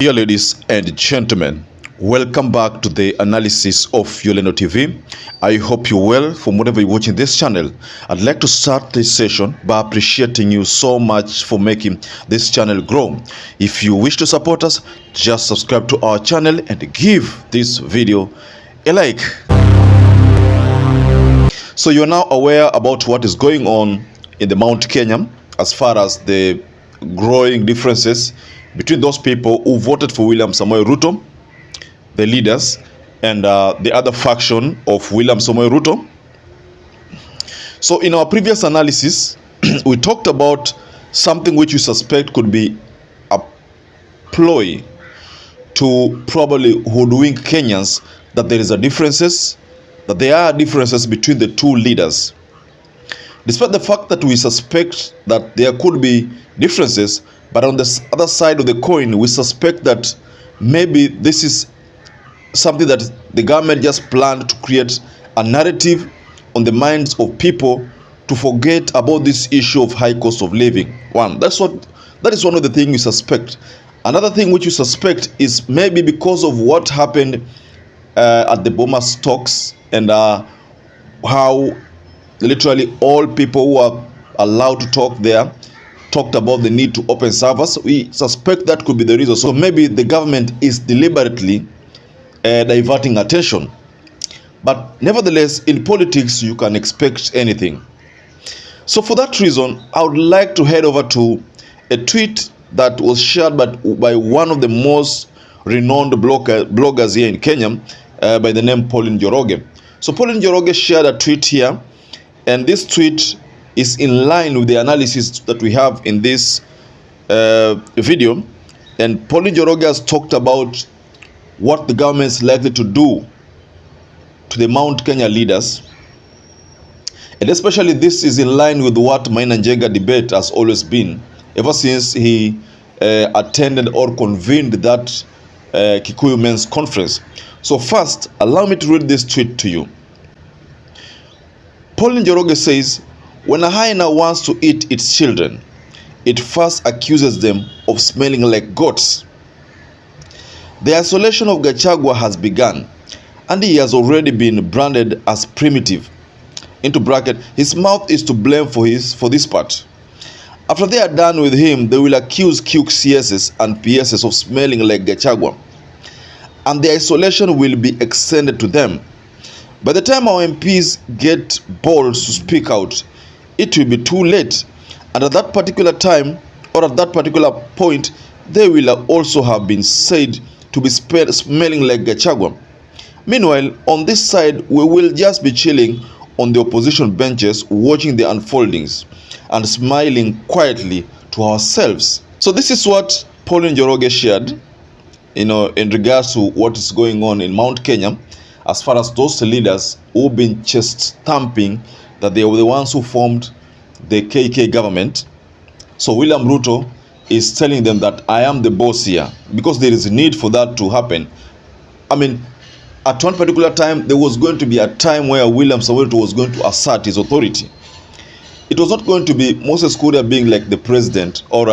Dear ladies and gentlemen, welcome back to the analysis of YOLENO TV. I hope you're well from whatever you're watching this channel. I'd like to start this session by appreciating you so much for making this channel grow. If you wish to support us, just subscribe to our channel and give this video a like. So you're now aware about what is going on in the Mount Kenya as far as the growing differences between those people who voted for William Samoei Ruto, the leaders, and the other faction of William Samoei Ruto. So in our previous analysis, we talked about something which we suspect could be a ploy to probably hoodwink Kenyans, that there are differences between the two leaders. Despite the fact that we suspect that there could be differences, but on the other side of the coin, we suspect that maybe this is something that the government just planned to create a narrative on the minds of people to forget about this issue of high cost of living. That is one of the things we suspect. Another thing which we suspect is maybe because of what happened at the Bomas talks, and how literally all people who are allowed to talk there talked about the need to open servers. We suspect that could be the reason. So maybe the government is deliberately diverting attention. But nevertheless, in politics, you can expect anything. So for that reason, I would like to head over to a tweet that was shared by one of the most renowned bloggers here in Kenya, by the name Pauline Njoroge. So Pauline Njoroge shared a tweet here, and this tweet is in line with the analysis that we have in this video. And Pauline Njoroge has talked about what the government is likely to do to the Mount Kenya leaders. And especially this is in line with what Maina Njenga debate has always been, ever since he attended or convened that Kikuyu Men's Conference. So first, allow me to read this tweet to you. Pauline Njoroge says, when a hyena wants to eat its children, it first accuses them of smelling like goats. The isolation of GACHAGUA has begun, and he has already been branded as primitive. Into bracket, his mouth is to blame for this part. After they are done with him, they will accuse QCSs and PSs of smelling like GACHAGUA, and the isolation will be extended to them. By the time our MPs get bold to speak out, it will be too late, and at that particular time, or at that particular point, they will also have been said to be smelling like GACHAGUA. Meanwhile, on this side, we will just be chilling on the opposition benches, watching the unfoldings and smiling quietly to ourselves. So this is what Pauline Njoroge shared, in regards to what is going on in Mount Kenya, as far as those leaders who've been chest thumping that they were the ones who formed the KK government. So William Ruto is telling them that I am the boss here, because there is a need for that to happen. I mean, at one particular time, there was going to be a time where William Samoei Ruto was going to assert his authority. It was not going to be Moses Kuria being like the president, or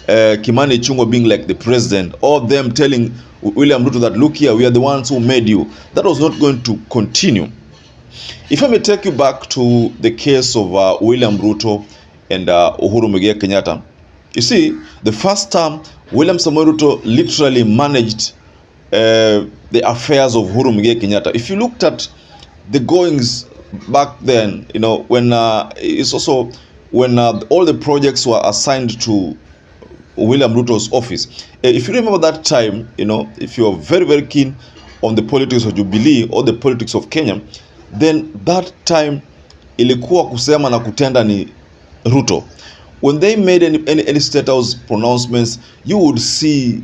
Kimani Ichung'wah being like the president, or them telling William Ruto that, look here, we are the ones who made you. That was not going to continue. If I may take you back to the case of William Ruto and UHURU Kenyatta, you see, the first time William Samoei Ruto literally managed the affairs of UHURU Kenyatta. If you looked at the goings back then, when it's also when all the projects were assigned to William Ruto's office. If you remember that time, if you are very, very keen on the politics of Jubilee or the politics of Kenya, then that time ilikuwa kusema na kutenda ni Ruto. When they made any state house pronouncements, you would see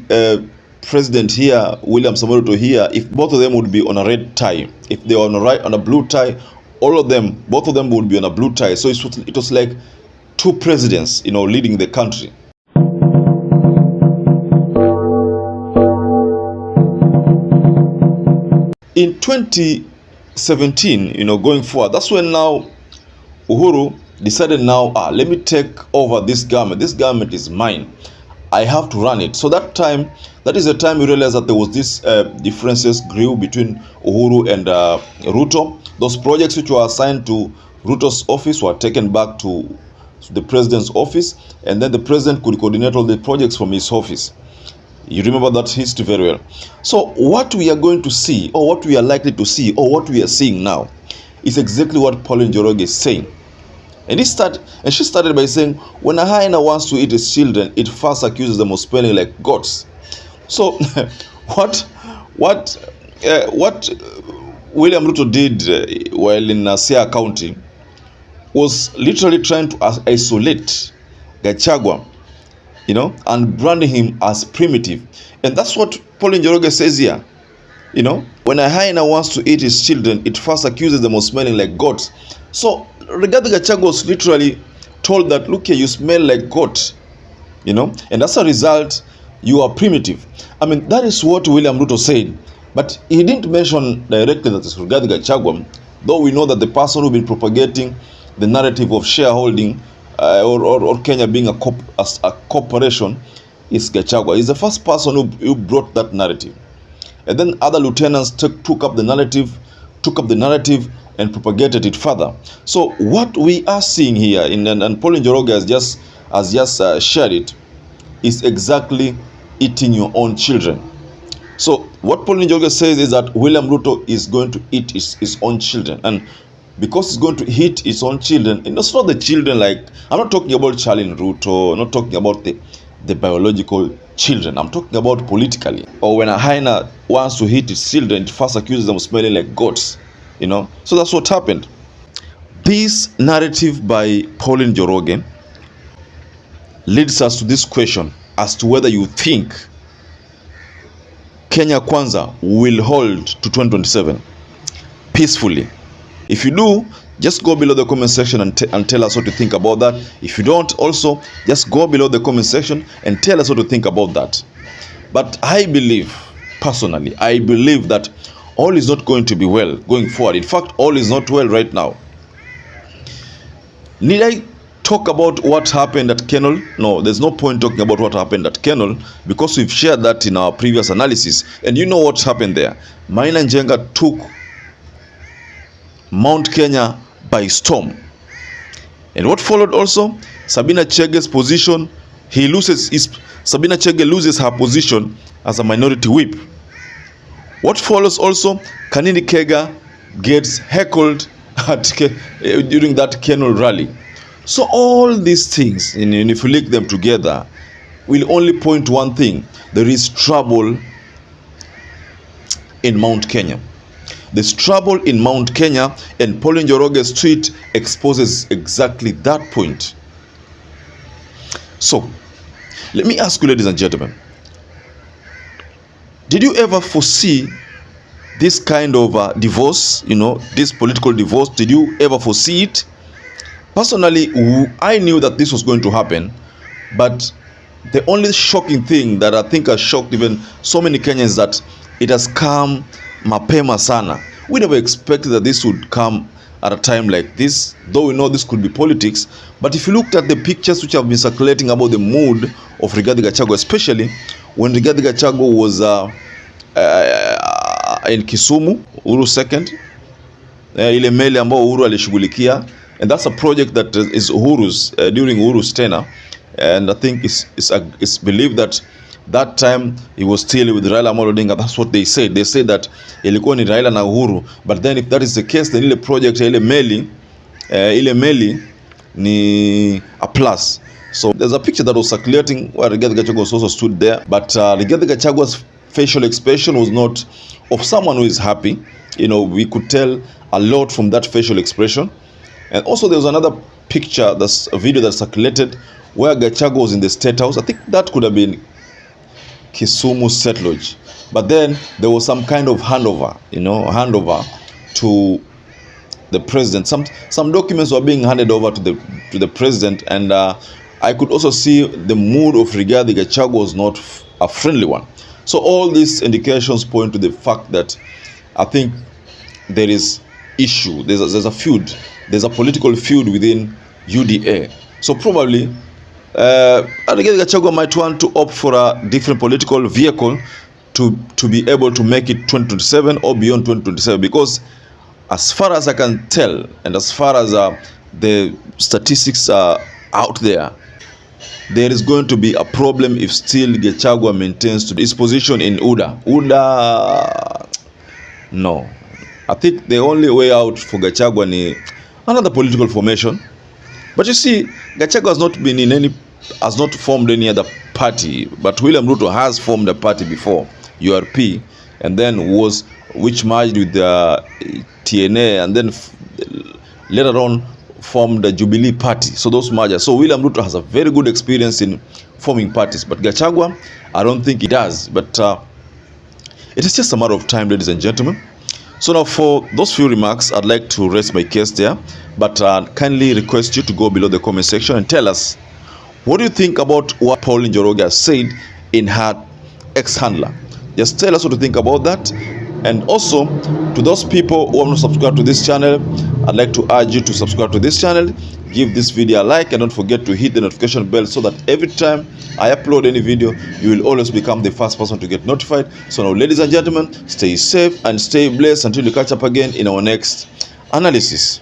President here, William Samoei Ruto here, if both of them would be on a red tie. If they were on a blue tie, both of them would be on a blue tie. So it was like two presidents, leading the country. In 2017, going forward, that's when now UHURU decided now, let me take over this government. This government is mine. I have to run it. So that is the time we realized that there was this differences grew between Uhuru and Ruto. Those projects which were assigned to Ruto's office were taken back to the president's office, and then the president could coordinate all the projects from his office. You remember that history very well. So what we are going to see, or what we are likely to see, or what we are seeing now, is exactly what Pauline Njoroge is saying. And she started by saying, when a hyena wants to eat its children, it first accuses them of spelling like goats. So what William Ruto did while in Siaya County was literally trying to isolate GACHAGUA, you know, and branding him as primitive. And that's what Pauline Njoroge says here. You know, when a hyena wants to eat his children, it first accuses them of smelling like goats. So Rigathi Gachagua was literally told that, look here, you smell like goat, you know, and as a result, you are primitive. I mean, that is what William Ruto said, but he didn't mention directly that it's Rigathi Gachagua, though we know that the person who has been propagating the narrative of shareholding or Kenya being a corporation is Gachagua. He's the first person who brought that narrative. And then other lieutenants took up the narrative and propagated it further. So what we are seeing here, and Pauline Njoroge has just shared it, is exactly eating your own children. So what Pauline Njoroge says is that William Ruto is going to eat his own children. And because he's going to hit his own children, and it's not the children like, I'm not talking about Charlie Ruto, I'm not talking about the biological children, I'm talking about politically. Or when a hyena wants to hit its children, it first accuses them of smelling like goats, you know. So that's what happened. This narrative by Pauline Njoroge leads us to this question as to whether you think Kenya Kwanza will hold to 2027 peacefully. If you do, just go below the comment section and tell us what you think about that. If you don't, also just go below the comment section and tell us what you think about that. But I believe, personally, I believe that all is not going to be well going forward. In fact, all is not well right now. Need I talk about what happened at Kennel? No, there's no point talking about what happened at Kennel because we've shared that in our previous analysis. And you know what happened there. Maina Njenga took Mount Kenya by storm. And what followed also, Sabina Chege's position, Sabina Chege loses her position as a minority whip. What follows also, Kanini Kega gets heckled during that Kennel rally. So all these things, and if you link them together, will only point to one thing. There is trouble in Mount Kenya. There's trouble in Mount Kenya, and Pauline Njoroge's tweet exposes exactly that point. So, let me ask you, ladies and gentlemen, did you ever foresee this kind of divorce, you know, this political divorce? Did you ever foresee it? Personally, I knew that this was going to happen, but the only shocking thing that I think has shocked even so many Kenyans is that it has come mapema sana. We never expected that this would come at a time like this, though we know this could be politics. But if you looked at the pictures which have been circulating about the mood of Rigathi Gachagua, especially when Rigathi Gachagua was in Kisumu, Uhuru second, ile meli ambao Uhuru alishughulikia, and that's a project that is Uhuru's during Uhuru's tenure, and I think it's believed that that time he was still with Raila Amolo Odinga. That's what they said. They said that ilikuwa ni Raila na Uhuru. But then if that is the case, then ile project ile meli ni a plus. So there's a picture that was circulating where Rigathi Gachagua also stood there. But Rigathi Gachagua's facial expression was not of someone who is happy. You know, we could tell a lot from that facial expression. And also there was another picture, that's a video that circulated where Gachagua was in the State House. I think that could have been KISUMU State Lodge, but then there was some kind of handover, you know, to the president. Some documents were being handed over to the president, and I could also see the mood of Rigathi Gachagua was not a friendly one. So all these indications point to the fact that I think there is issue. There's a feud. There's a political feud within UDA. So probably And again, Gachagua might want to opt for a different political vehicle to be able to make it 2027 or beyond 2027, because as far as I can tell, and as far as the statistics are out there, there is going to be a problem if still Gachagua maintains to his position in UDA. No. I think the only way out for Gachagua is another political formation. But you see, Gachagua has not formed any other party, but William Ruto has formed a party before, URP, and then which merged with the TNA, and then later on formed the Jubilee Party. So those mergers. So William Ruto has a very good experience in forming parties, but Gachagua, I don't think he does. But it is just a matter of time, ladies and gentlemen. So now for those few remarks, I'd like to rest my case there, but kindly request you to go below the comment section and tell us, what do you think about what Pauline Njoroge has said in her ex-handler? Just tell us what you think about that. And also, to those people who have not subscribed to this channel, I'd like to urge you to subscribe to this channel, give this video a like, and don't forget to hit the notification bell so that every time I upload any video, you will always become the first person to get notified. So now, ladies and gentlemen, stay safe and stay blessed until we catch up again in our next analysis.